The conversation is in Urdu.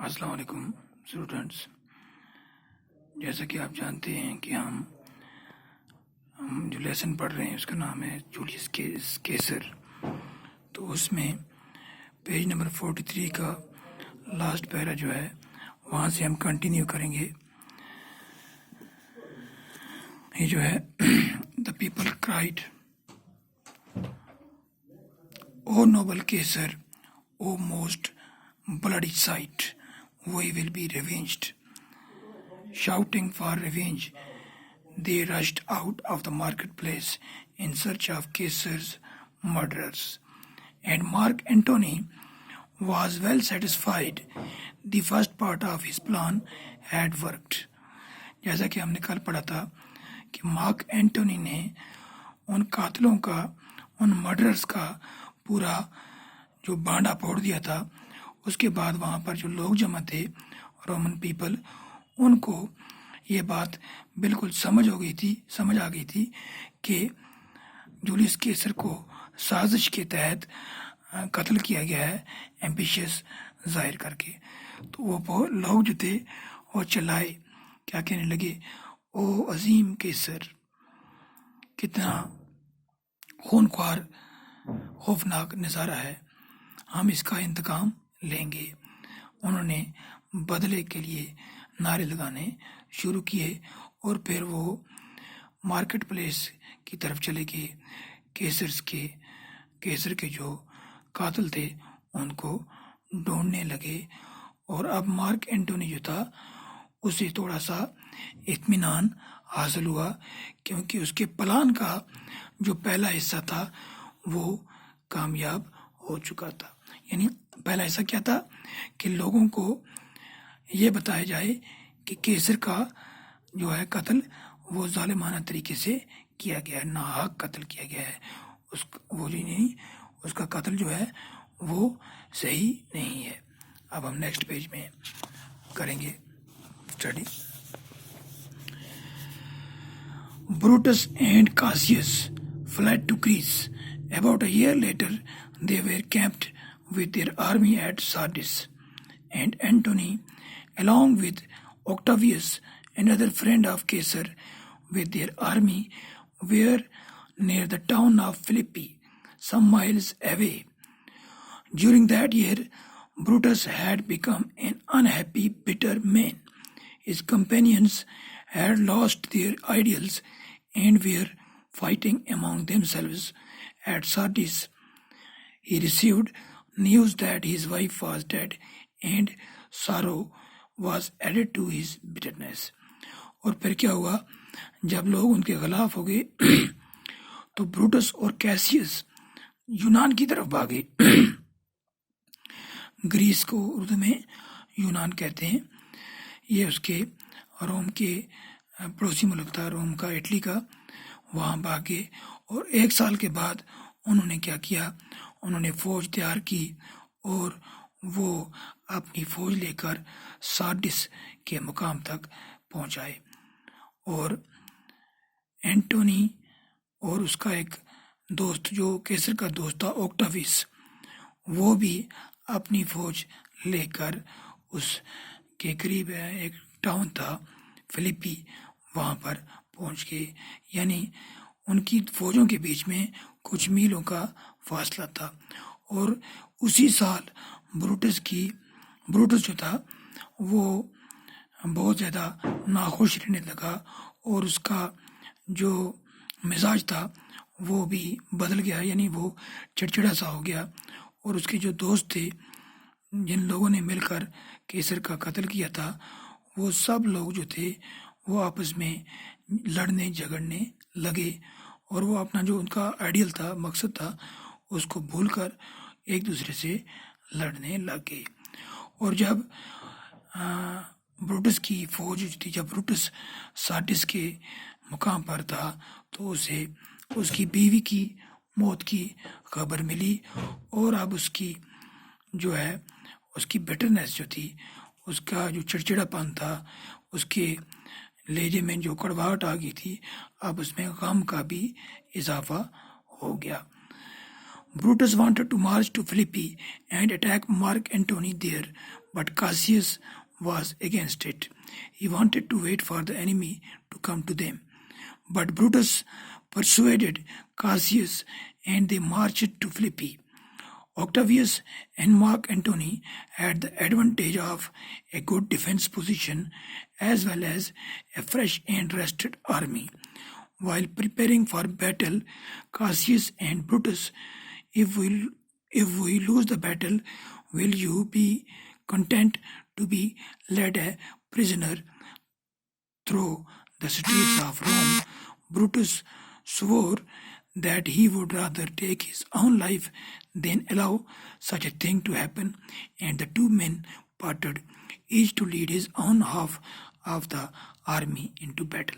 السلام علیکم اسٹوڈنٹس، جیسا کہ آپ جانتے ہیں کہ ہم جو لیسن پڑھ رہے ہیں اس کا نام ہے جولیس کیسر. تو اس میں پیج نمبر 43 کا لاسٹ پیرا جو ہے وہاں سے ہم کنٹینیو کریں گے. یہ جو ہے the people cried O Nobel کیسر او most bloody sight, we will be revenged. Shouting for revenge, they rushed out of the marketplace in search of Caesar's murderers. And Mark Antony was well satisfied. The first part of his plan had worked. جیسا کہ ہم نے کل پڑھا تھا کہ مارک اینٹونی نے ان قاتلوں کا، ان مرڈرز کا پورا جو بانڈا پھوڑ دیا تھا. اس کے بعد وہاں پر جو لوگ جمع تھے رومن پیپل، ان کو یہ بات بالکل سمجھ آ گئی تھی کہ جولیس کیسر کو سازش کے تحت قتل کیا گیا ہے، ایمبیشس ظاہر کر کے. تو وہ لوگ جو تھے وہ چلائے، کیا کہنے لگے، او عظیم کیسر، کتنا خونخوار خوفناک نظارہ ہے، ہم اس کا انتقام لیں گے. انہوں نے بدلے کے لیے نعرے لگانے شروع کیے اور پھر وہ مارکیٹ پلیس کی طرف چلے گئے. کیسر کے جو قاتل تھے ان کو ڈھونڈنے لگے. اور اب مارک اینٹونی جو تھا اسے تھوڑا سا اطمینان حاصل ہوا، کیونکہ اس کے پلان کا جو پہلا حصہ تھا وہ کامیاب ہو چکا تھا. یعنی پہلا ایسا کیا تھا کہ لوگوں کو یہ بتایا جائے کہ کیسر کا جو ہے قتل وہ ظالمانہ طریقے سے کیا گیا ہے، ناحق قتل کیا گیا ہے، اس کا قتل جو ہے وہ صحیح نہیں ہے. اب ہم نیکسٹ پیج میں کریں گے study. Brutus and Cassius fled to Greece. About a year later, they were camped with their army at Sardis, and Antony, along with Octavius, another friend of Caesar, with their army, were near the town of Philippi, some miles away. During that year, Brutus had become an unhappy, bitter man. His companions had lost their ideals and were fighting among themselves. At Sardis, he received news that his wife was dead, and sorrow was added to his bitterness. اور پھر کیا ہوا، جب لوگ ان کے خلاف ہو گئے تو بروٹس اور کیسیس یونان کی طرف بھاگے. گریس کو اردو میں یونان کہتے ہیں. یہ اس کے روم کے پڑوسی ملک تھا، روم کا، اٹلی کا. وہاں بھاگے اور 1 سال کے بعد انہوں نے کیا کیا، انہوں نے فوج تیار کی اور وہ اپنی فوج لے کر سارڈس کے مقام تک پہنچائے. اور اینٹونی اور اس کا ایک دوست جو کیسر کا دوست تھا، اوکٹاویس، وہ بھی اپنی فوج لے کر اس کے قریب ایک ٹاؤن تھا فلپی، وہاں پر پہنچ گئے. یعنی ان کی فوجوں کے بیچ میں کچھ میلوں کا فاصلہ تھا. اور اسی سال بروٹس جو تھا وہ بہت زیادہ ناخوش رہنے لگا اور اس کا جو مزاج تھا وہ بھی بدل گیا، یعنی وہ چڑچڑا سا ہو گیا. اور اس کے جو دوست تھے، جن لوگوں نے مل کر کیسر کا قتل کیا تھا، وہ سب لوگ جو تھے وہ آپس میں لڑنے جھگڑنے لگے اور وہ اپنا جو ان کا آئیڈیل تھا، مقصد تھا، اس کو بھول کر ایک دوسرے سے لڑنے لگ گئے. اور جب بروٹس کی فوج جو تھی، جب بروٹس سارڈس کے مقام پر تھا تو اسے اس کی بیوی کی موت کی خبر ملی. اور اب اس کی جو ہے اس کی بیٹرنس جو تھی، اس کا جو چڑچڑا پن تھا، اس کے لہجے میں جو کڑواہٹ آ گئی تھی، اب اس میں غم کا بھی اضافہ ہو گیا. Brutus wanted to march to Philippi and attack Mark Antony there, but Cassius was against it. He wanted to wait for the enemy to come to them. But Brutus persuaded Cassius, and they marched to Philippi. Octavius and Mark Antony had the advantage of a good defense position as well as a fresh and rested army. While preparing for battle, Cassius and Brutus, if we lose the battle, will you be content to be led a prisoner through the streets of Rome? Brutus swore that he would rather take his own life than allow such a thing to happen, and the two men parted, each to lead his own half of the army into battle.